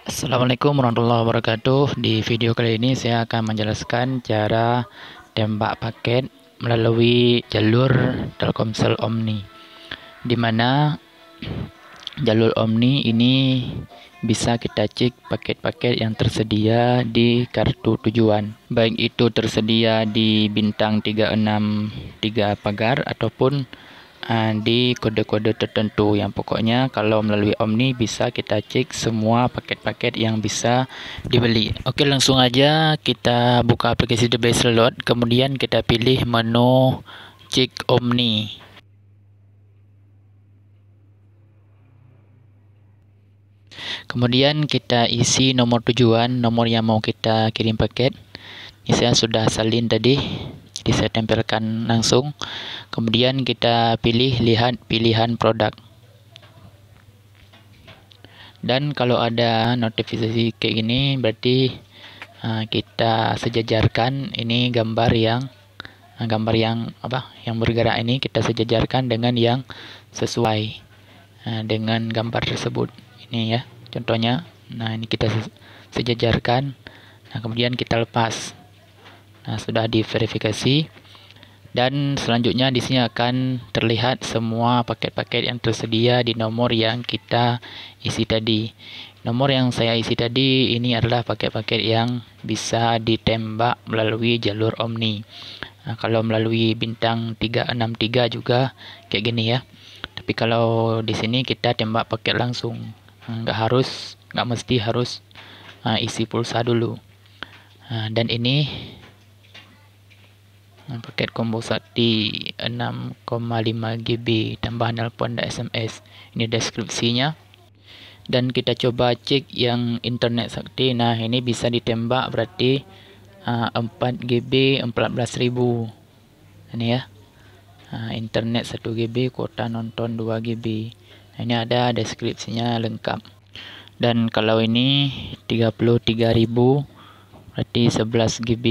Assalamualaikum warahmatullahi wabarakatuh. Di video kali ini saya akan menjelaskan cara tembak paket melalui jalur Telkomsel Omni, di mana jalur Omni ini bisa kita cek paket-paket yang tersedia di kartu tujuan, baik itu tersedia di bintang 363 pagar ataupun di kode-kode tertentu. Yang pokoknya kalau melalui Omni bisa kita cek semua paket-paket yang bisa dibeli. Oke, langsung aja kita buka aplikasi The Best Slot, kemudian kita pilih menu cek Omni. Kemudian kita isi nomor tujuan, nomor yang mau kita kirim paket. Ini saya sudah salin tadi, jadi saya tempelkan langsung. Kemudian kita lihat pilihan produk. Dan kalau ada notifikasi kayak gini, berarti kita sejajarkan ini gambar yang bergerak ini kita sejajarkan dengan yang sesuai dengan gambar tersebut. Ini ya contohnya. Nah, ini kita sejajarkan. Nah, kemudian kita lepas. Nah, sudah diverifikasi. Dan selanjutnya di sini akan terlihat semua paket-paket yang tersedia di nomor yang kita isi tadi. Nomor yang saya isi tadi ini adalah paket-paket yang bisa ditembak melalui jalur Omni. Nah, kalau melalui bintang 363 juga kayak gini ya. Tapi kalau di sini kita tembak paket langsung. Nggak mesti harus isi pulsa dulu. Dan ini paket combo sakti 6,5 GB tambah nelpon dan SMS. Ini deskripsinya. Dan kita coba cek yang internet sakti. Nah, ini bisa ditembak berarti 4 GB 14.000. Ini ya. Internet 1 GB, kuota nonton 2 GB. Nah, ini ada deskripsinya lengkap. Dan kalau ini 33.000 berarti 11 GB.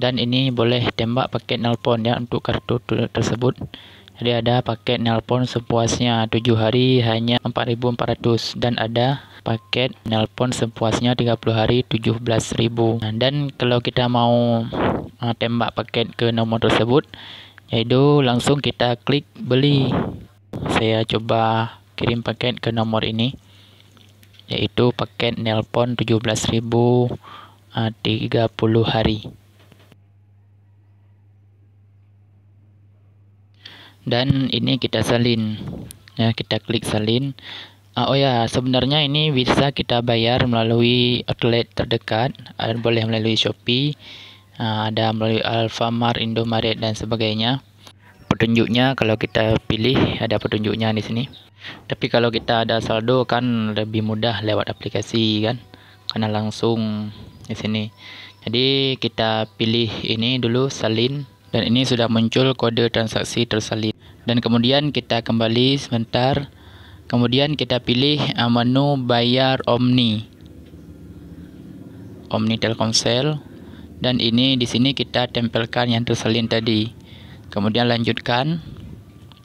Dan ini boleh tembak paket nelpon ya untuk kartu tersebut. Jadi ada paket nelpon sepuasnya 7 hari hanya 4.400, dan ada paket nelpon sepuasnya 30 hari 17.000. Nah, dan kalau kita mau tembak paket ke nomor tersebut, yaitu langsung kita klik beli. Saya coba kirim paket ke nomor ini, yaitu paket nelpon 17.000 30 hari. Dan ini kita salin ya, kita klik salin. Oh ya, sebenarnya ini bisa kita bayar melalui outlet terdekat, boleh melalui Shopee, ada melalui Alfamart, Indomaret dan sebagainya. Petunjuknya kalau kita pilih ada petunjuknya di sini. Tapi kalau kita ada saldo kan lebih mudah lewat aplikasi kan, karena langsung di sini. Jadi kita pilih ini dulu salin. Dan ini sudah muncul kode transaksi tersalin. Dan kemudian kita kembali sebentar. Kemudian kita pilih menu bayar Omni Telkomsel. Dan ini di sini kita tempelkan yang tersalin tadi. Kemudian lanjutkan.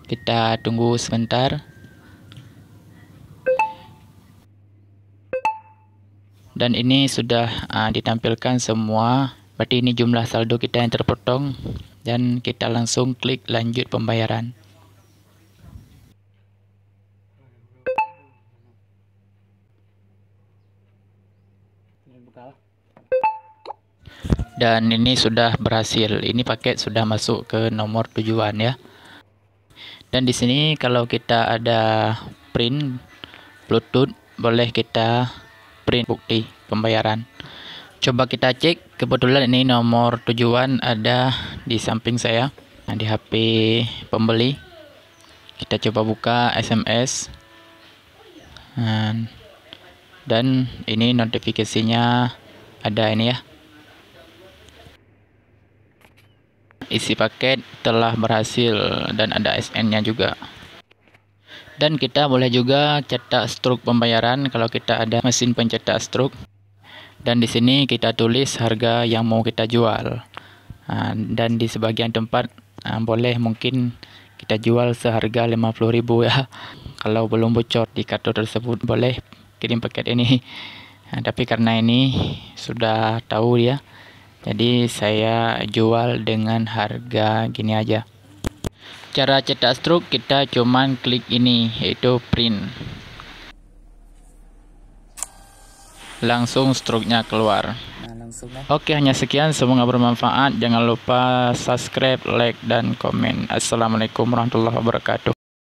Kita tunggu sebentar. Dan ini sudah ditampilkan semua. Berarti ini jumlah saldo kita yang terpotong. Dan kita langsung klik lanjut pembayaran. Dan ini sudah berhasil. Ini paket sudah masuk ke nomor tujuan ya. Dan di sini kalau kita ada print Bluetooth, boleh kita print bukti pembayaran. Coba kita cek, kebetulan ini nomor tujuan ada di samping saya, di HP pembeli. Kita coba buka SMS. Dan ini notifikasinya ada ini ya. Isi paket telah berhasil dan ada SN-nya juga. Dan kita boleh juga cetak struk pembayaran kalau kita ada mesin pencetak struk. Dan di sini kita tulis harga yang mau kita jual. Dan di sebagian tempat boleh mungkin kita jual seharga 50.000 ya. kalau belum bocor di kartu tersebut boleh kirim paket ini. Tapi karena ini sudah tahu ya, jadi saya jual dengan harga gini aja. Cara cetak struk kita cuman klik ini, yaitu print. Langsung struknya keluar. Oke, hanya sekian, semoga bermanfaat. Jangan lupa subscribe, like, dan komen. Assalamualaikum warahmatullahi wabarakatuh.